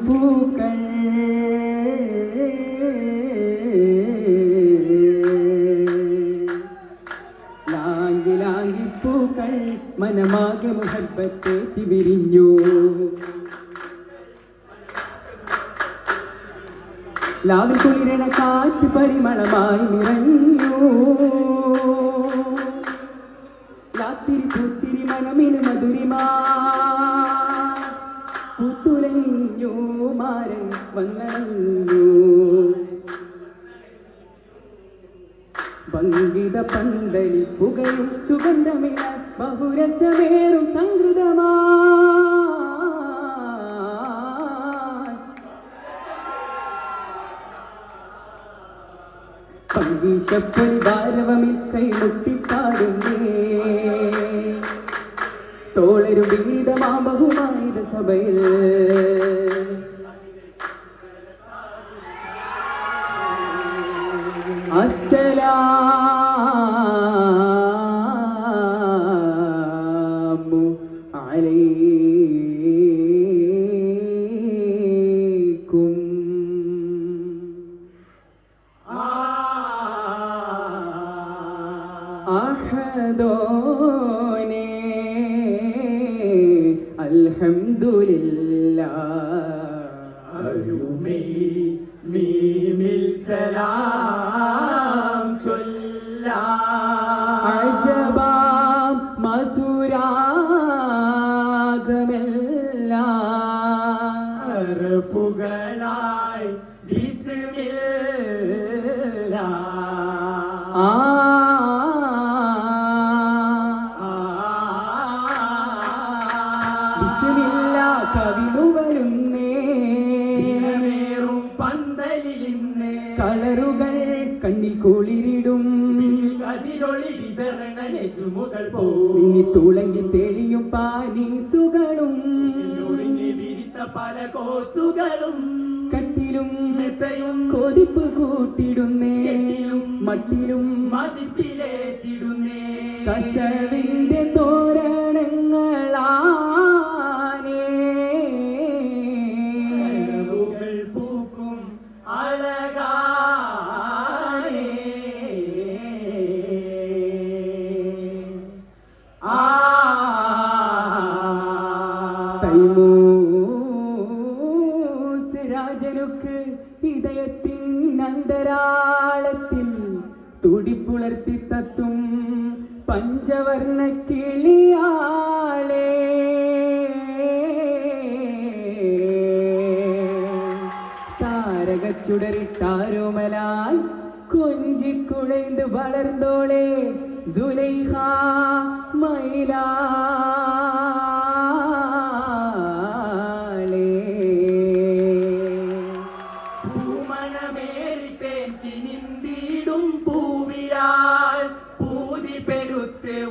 പൂക്കൾ ലാങ്കിപ്പൂക്കൾ മനമാകെ മുഹബത്തേറ്റി വിരിഞ്ഞു. ലാവിൽ കുളിരണ കാറ്റ് പരിമളമായി നിറഞ്ഞു. ലാത്തിരി പൂത്തിരി മനമിന് മധുരിമാ പുത്തുലഞ്ഞു. മാരൻ വന്നണഞ്ഞു. ഭംഗിത പന്തലി പുകയും സുഗന്ധമില ബഹുരസമേറും സംഗൃതമാ. പങ്കീശപ്പൊലി ഭാരവമിൽ കൈമുട്ടിപ്പാടുന്നേ. തോളരും വിഗീതമാ ബഹുമാനിത സഭയിൽ അസ്സലാമു അലൈക്കും. അഹദോനെ അൽഹംദുലില്ലാഹ്. മീമിൽ സലാം ചൊല്ലാം. അജബാം മധുരാഗമെല്ലാം അർഫുകളായി ബിസ്മില്ലാഹ്. ബിസ്മില്ലാഹ് കവി മുവരുന്നേ. കളറുകൾ കണ്ണിൽ കുളിരിടും. അതിലൊളി വിതരണ നെജുമുകൾ പോ. മിന്നി തുളങ്ങി തെളിയും പാനീസുകളും. വിരിത്ത പല കോസുകളും. കട്ടിലും മെത്തയും കൊതിപ്പ് കൂട്ടിടുന്നേ. മട്ടിലും മതിപ്പിലേറ്റിടുന്നേ. കസവിന്റെ തോരണങ്ങളാ രാജനുക്ക് ഹൃദയത്തിൻ അന്തരാളത്തിൽ തുടിപ്പുലർത്തി തത്തും പഞ്ചവർണ്ണ കിളിയാളേ. താരകച്ചുടരിട്ടാരോമലാൽ കൊഞ്ചിക്കുഴൈந்து വളർന്നോളെ സുലൈഖ മൈലാ.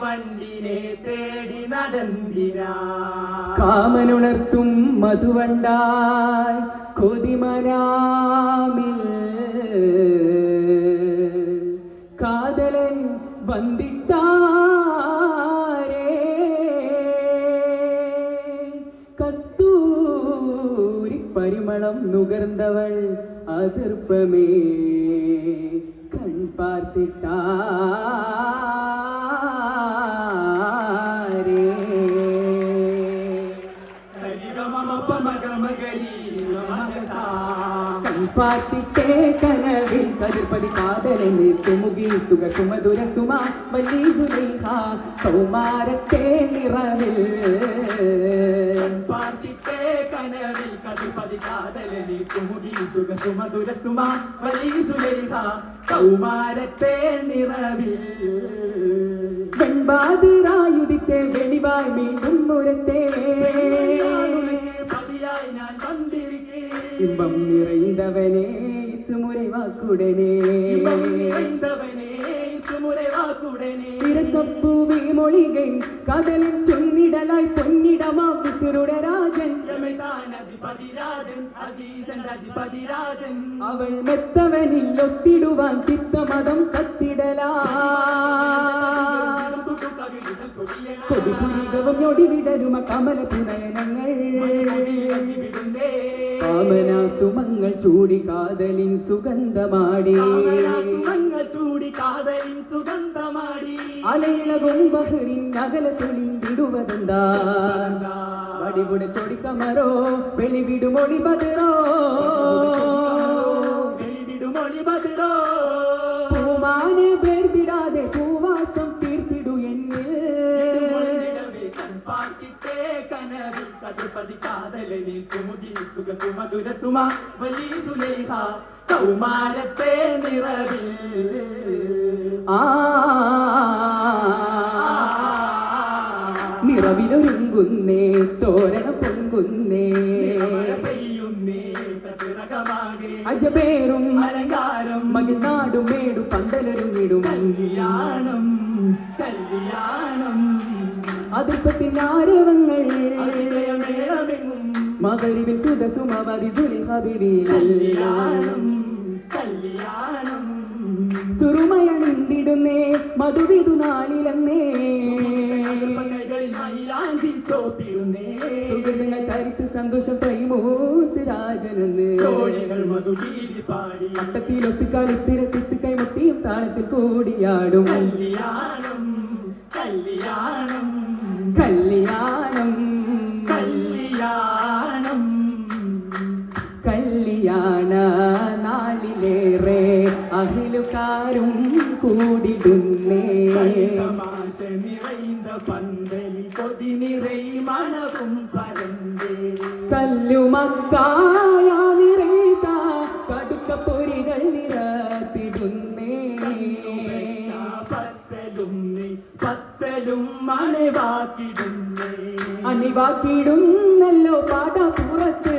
വണ്ടിനെ തേടി നടന്നിരാ. കാമനുണർത്തും മധുവണ്ടായി കൊതിമനാമിൽ കാതലൻ വന്നിട്ടാരേ. കസ്തൂരി പരിമളം നുകർന്നവൾ അതിർപ്പമേ കൺപാർത്തിട്ടാ. പാത്തിട്ടേ കനവിൽ കതിർപ്പതി കാതലെന്നെ സുമുഖി സുഖ സുമധുര സുമ വല്ലി സുലൈഖ കൗമാരത്തെ നിറവിൽ. പാത്തിട്ടേ കനവിൽ കതിർപ്പതി കാതലെന്നെ സുമുഖി സുഖ സുമധുര സുമ വല്ലി സുലൈഖ കൗമാരത്തെ നിറവിൽ. വെൺപാതിരായുധിത്തെ വെളിവായി വീണ്ടും മുരത്തെ പതിയായി ഞാൻ വന്നിരിക്കേ. ഇമ്പം നിറൈന്തവനെ സുമുരവാക്കുടനെ. ഇരസപ്പൂവി മൊഴികை കതലിൻ ചൊന്നിടലായി പൊന്നിടമാം വിസുരുടെ രാജൻ. അവൾ മെത്തവനിൽ ഒത്തിടുവാൻ ചിത്തമതം കത്തിടലാ. കൊടിപുരികവും ഞൊടിവിടരുമ കമല പുനയനങ്ങൾ കാമനാസുമങ്ങൾ ചൂടി കാതലിൻ സുഗന്ധമാടി അലയിളകും ബഹറിൻ അകലത്തൊളിന്തിടുവതെന്താ വടിവുടെ ചൊടിക്കമരോ വെളിവിടുമൊളി ബദറോ പൂമാനെ വേർതിടാതെ പൂവാസം തീർത്തിടു എന്നിൽ കൗമാരത്തെ നിറവിൽ നിറവിലൊരുങ്ങുന്നേ തോരണ പൊങ്കുന്നേ അജബേറും അലങ്കാരം മകിഴ്നാടും മേടു പന്തലൊരുങ്ങിടും കല്യാണം കല്യാണം അതിർപ്പത്തിനാരവങ്ങൾ അതിശയമേളമെങ്ങും മകരിവിൽ സുതസുമവതി കല്യാണം കല്യാണം സുറുമയണിന്തിടുന്നേ മധുവിധു നാളിലെന്നേ കൈകളിൽ മൈലാഞ്ചി ചോപ്പിടുന്നേ സുഗന്ധങ്ങൾ തരിത്ത് സന്തോഷം പ്രൈമോസ് രാജനെന്ന് ചോഴികൾ മധുഗീതി പാടി മട്ടത്തിലൊത്തി കളിത്ത് രസിത്ത് കൈമുട്ടിയും താളത്തിൽ കൂടിയാടും കല്യാണം കല്യാണം കല്യാണം കല്യാണം കല്യാണ നാളിലേറെ അഹിലുകാരും കൂടിടുന്നേ തമാശ നിറൈந்த പന്തലിൽ കൊതി നിറൈ മണവും പരന്തേ കല്ലുമക്കായ നിറൈത കടുക്ക പൊരികൾ നിറത്തിടുന്നേ പത്തലും മണിവാക്കിടുന്നേ അണിവാക്കിടുന്നല്ലോ പാടപ്പുറത്ത്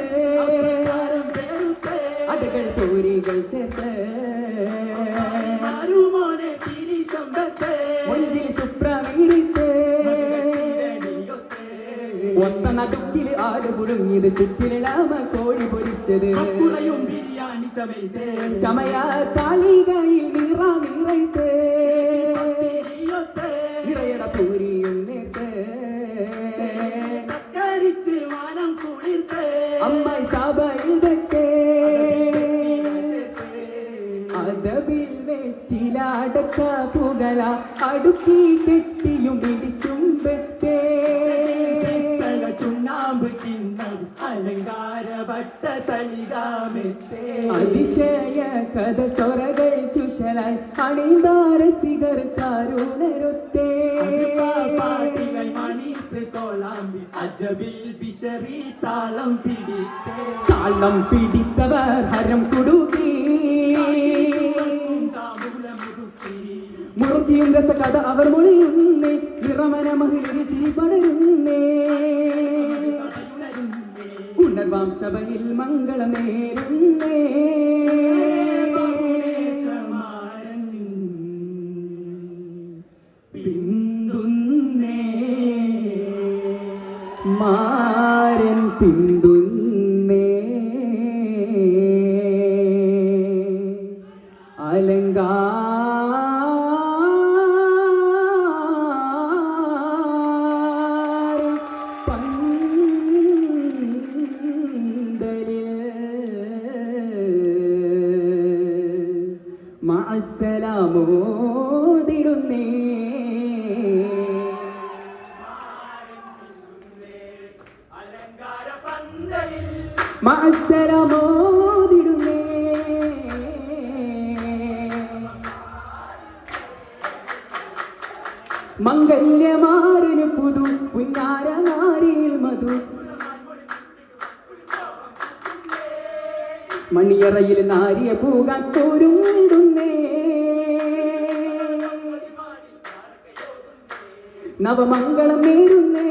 അടകൾ പൊരികൾ ചേർത്ത് മോനെ തിരിശമ്പത്തെ മൊഞ്ചിൽ സുപ്രവീരിത്ത് ഒത്ത നടുക്കിൽ ആട് പുഴുങ്ങിയത് ചുറ്റിലിളാമ കോഴി പൊരിച്ചത് കുറയും ബിരിയാണി ചമയത്തെ ചമയ താലികയിൽ നിറ നിറയ്ത്ത് നിറയട പൂരിയും നേർത്ത് കരിച്ച് മാനം കുളിർത്ത് അമ്മായി സഭയിൽ വെക്കേ അതവിൽ വെറ്റിലടക്ക പുകല അടുക്കി കെട്ടിയും ഇടിച്ചും വെക്കേ ചുണ്ണാമ്പ് കിണ്ണം അലങ്കാരവട്ട തളികാമെത്തേ അതിശയ കഥ സ്വരകൾ ചുഷലായി അണിന്താരസികർ കാരുണരൊത്തേ പാട്ടികൾ മണിത്ത് കോളാമ്പി അജബിൽ വിശറി താളം പിടിത്തേ താളം പിടിത്തവർ ഹരം കുടുക്കി മുറുക്കിയും രസകഥ അവർ മൊഴിയുന്നേ നിറമന മഹിളിൽ ചിരി പടരുന്നേ ഉണർവാം സഭയിൽ മംഗളമേരുന്നേ പിന്തുന്നേ മാരൻ പിന്തുന്നേ അലങ്കാരം പന്തലിൽ മഅസ്സലാമോദിടുന്നേ അലങ്കാര പന്തലിൽ മഅസ്സലാമോദിടുന്നേ മംഗല്യമാറിന് പുതു പുന്നാര നാരിയിൽ മധു മണിയറയിൽ നാരിയ പോകാൻ പോരുന്നേ നവമംഗളം നേരുന്നേ